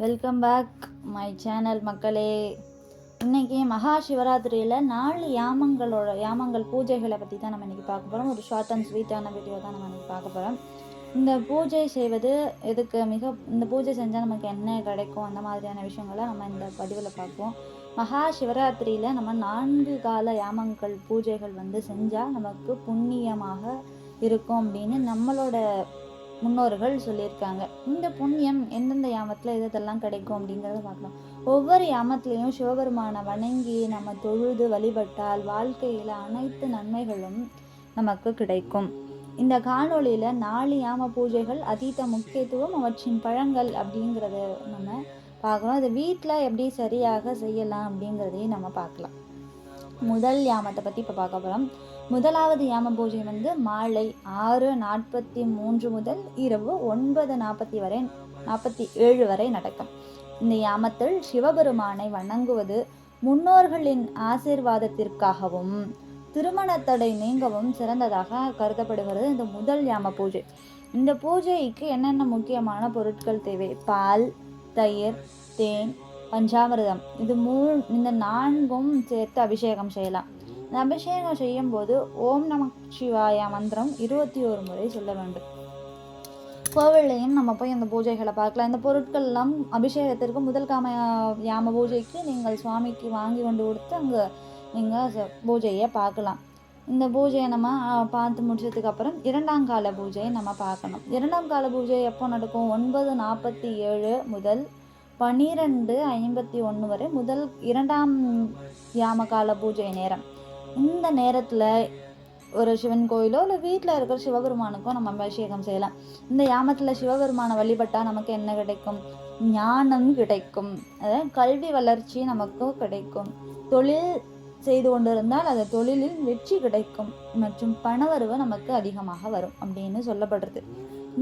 Welcome back my channel மக்களே. இன்றைக்கி மகா சிவராத்திரியில் 4 யாமங்கள் பூஜைகளை பற்றி தான் நம்ம இன்றைக்கி பார்க்க போகிறோம். ஒரு ஷார்ட் அண்ட் ஸ்வீட்டான வீடியோ தான் நம்ம இன்றைக்கி பார்க்க போகிறோம். இந்த பூஜை செய்வது இந்த பூஜை செஞ்சால் நமக்கு என்ன கிடைக்கும், அந்த மாதிரியான விஷயங்களை நம்ம இந்த பதிவில் பார்ப்போம். மகா சிவராத்திரியில் நம்ம 4 கால யாமங்கள் பூஜைகள் செஞ்சால் நமக்கு புண்ணியமாக இருக்கும் அப்படின்னு நம்மளோட முன்னோர்கள் சொல்லியிருக்காங்க. இந்த புண்ணியம் எந்தெந்த யாமத்தில் இதெல்லாம் கிடைக்கும் அப்படிங்கிறத பார்க்கலாம். ஒவ்வொரு யாமத்திலையும் சிவபெருமானை வணங்கி நம்ம தொழுது வழிபட்டால் வாழ்க்கையில் அனைத்து நன்மைகளும் நமக்கு கிடைக்கும். இந்த காணொளியில் 4 யாம பூஜைகள் அதீத முக்கியத்துவம், அவற்றின் பழங்கள் அப்படிங்கிறத நம்ம பார்க்குறோம். அதை வீட்டில் எப்படி சரியாக செய்யலாம் அப்படிங்கிறதையும் நம்ம பார்க்கலாம். முதல் யாமத்தை பற்றி இப்போ பார்க்க போகிறோம். முதலாவது யாம பூஜை மாலை 6:43 முதல் இரவு 9:47 வரை நடக்கும். இந்த யாமத்தில் சிவபெருமானை வணங்குவது முன்னோர்களின் ஆசீர்வாதத்திற்காகவும் திருமண தடை நீங்கவும் சிறந்ததாக கருதப்படுகிறது. இந்த முதல் யாம பூஜை. இந்த பூஜைக்கு என்னென்ன முக்கியமான பொருட்கள் தேவை? பால், தயிர், தேன், பஞ்சாமிர்தம், இந்த 4ம் சேர்த்து அபிஷேகம் செய்யலாம். இந்த அபிஷேகம் செய்யும் போது ஓம் நம சிவாய மந்திரம் 21 முறை சொல்ல வேண்டும். கோவிலையும் நம்ம போய் அந்த பூஜைகளை பார்க்கலாம். இந்த பொருட்கள் எல்லாம் அபிஷேகத்திற்கு முதல் யாம பூஜைக்கு நீங்கள் சுவாமிக்கு வாங்கி கொண்டு கொடுத்து அங்கே நீங்கள் பூஜையை பார்க்கலாம். இந்த பூஜையை நம்ம பார்த்து முடிச்சதுக்கு அப்புறம் 2ஆம் கால பூஜையை நம்ம பார்க்கணும். 2ஆம் கால பூஜை எப்போ நடக்கும்? 9:47 முதல் 12:51 வரை 2ஆம் யாம கால பூஜை நேரம். இந்த நேரத்தில் ஒரு சிவன் கோயிலோ இல்லை வீட்டில் இருக்கிற சிவபெருமானுக்கோ நம்ம அபிஷேகம் செய்யலாம். இந்த யாமத்தில் சிவபெருமானை வழிபட்டால் நமக்கு என்ன கிடைக்கும்? ஞானம் கிடைக்கும், அதாவது கல்வி வளர்ச்சி நமக்கு கிடைக்கும். தொழில் செய்து கொண்டிருந்தால் அந்த தொழிலில் வெற்றி கிடைக்கும் மற்றும் பணவரவு நமக்கு அதிகமாக வரும் அப்படின்னு சொல்லப்படுறது.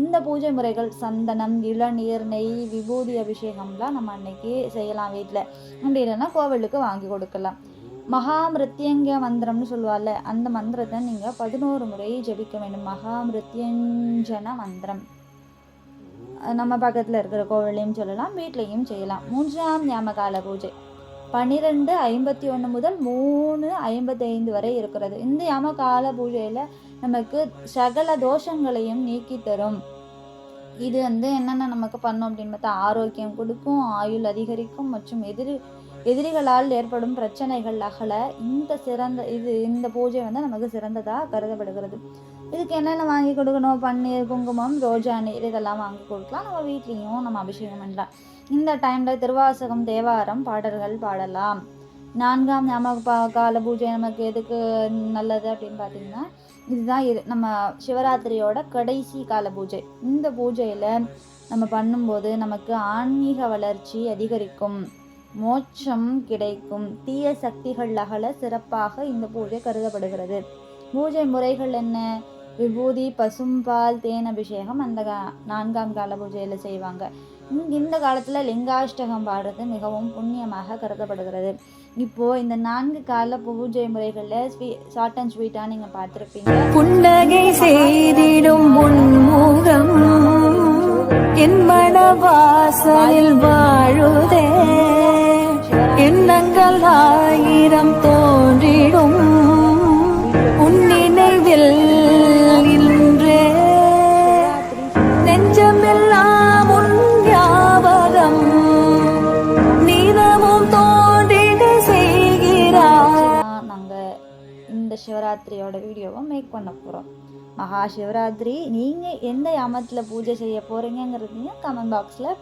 இந்த பூஜை முறைகள் சந்தனம், இளநீர், நெய், விபூதி அபிஷேகம்லாம் நம்ம அன்னைக்கு செய்யலாம் வீட்டில். அப்படி இல்லைன்னா கோவிலுக்கு வாங்கி கொடுக்கலாம். மகாமிருத்யங்க மந்திரம்னு சொல்லுவாள்ல, அந்த மந்திரத்தை நீங்கள் 11 முறை ஜபிக்க வேண்டும். மகாமிருத்யஞ்சன மந்திரம் நம்ம பக்கத்தில் இருக்கிற கோவிலையும் சொல்லலாம், வீட்லையும் செய்யலாம். 3ஆம் யாமகால பூஜை 12:51 முதல் 3:55 வரை இருக்கிறது. இந்த யாமகால பூஜையில் நமக்கு சகல தோஷங்களையும் நீக்கி தரும். இது என்னென்ன நமக்கு பண்ணும் அப்படின்னு பார்த்தா, ஆரோக்கியம் கொடுக்கும், ஆயுள் அதிகரிக்கும் மற்றும் எதிரிகளால் ஏற்படும் பிரச்சனைகள் அகல இந்த பூஜை நமக்கு சிறந்ததாக கருதப்படுகிறது. இதுக்கு என்னென்ன வாங்கி கொடுக்கணும்? பன்னீர், குங்குமம், ரோஜா நீர் இதெல்லாம் வாங்கி கொடுக்கலாம். நம்ம வீட்லேயும் நம்ம அபிஷேகம் பண்ணலாம். இந்த டைமில் திருவாசகம், தேவாரம் பாடல்கள் பாடலாம். 4ஆம் யாம கால பூஜை நமக்கு எதுக்கு நல்லது அப்படின்னு பார்த்தீங்கன்னா, இதுதான் நம்ம சிவராத்திரியோட கடைசி கால பூஜை. இந்த பூஜையில் நம்ம பண்ணும்போது நமக்கு ஆன்மீக வளர்ச்சி அதிகரிக்கும், மோட்சம் கிடைக்கும், தீய சக்திகள் அகல சிறப்பாக இந்த பூஜை கருதப்படுகிறது. பூஜை முறைகள் என்ன? விபூதி, பசும்பால், தேன் அபிஷேகம் அந்த 4ஆம் கால பூஜையில் செய்வாங்க. இந்த காலத்தில் லிங்காஷ்டகம் பாடுறது மிகவும் புண்ணியமாக கருதப்படுகிறது. இப்போது இந்த 4 கால பூஜை முறைகளில் ஷார்ட் அண்ட் ஸ்வீட்டாக நீங்கள் பார்த்துருப்பீங்க. புன்னகை செய்திடும் முன்முகம் என் மனவாசலில் வாழுதே, எண்ணங்கள் 1000 தோன்றிடும் உன் நினைவில் இன்றே, நெஞ்சமெல்லாம் உன் ஞாபகம் நீரமும் தோன்றிட செய்கிறார். நாங்கள் இந்த சிவராத்திரியோட வீடியோவை மேக் பண்ண போகிறோம். மகா சிவராத்திரி நீங்கள் எந்த யாமத்தில் பூஜை செய்ய போகிறீங்கிறதையும் கமெண்ட் பாக்ஸில்